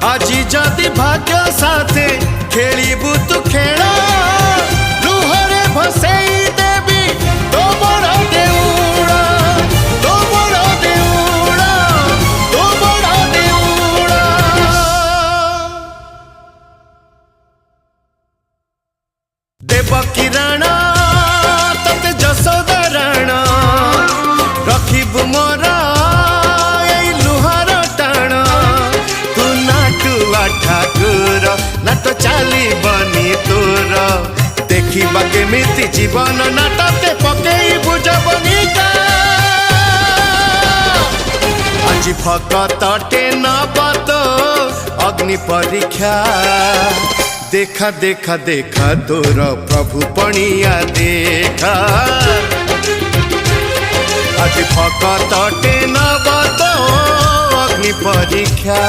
আজি যদি भाग्य साथे खेलिबु तू खेल लुहरे भसेई देवी तो बड़ देउड़ा तो बड़ देउड़ा तो बड़ देउड़ा। देवकी राणा तते जसोदा राणा रखिबु मोरा एई लुहार टाण तू नाटुआ ठाकुर नाट चाली बनी तोर देखिबा केमिति जीवन नाटके पकेई बुझबनिका आज भगतटे नबत अग्नि परीक्षा देखा देखा देखा तोर प्रभु पणिया देखा आज भगतटे नबत अग्नि परीक्षा।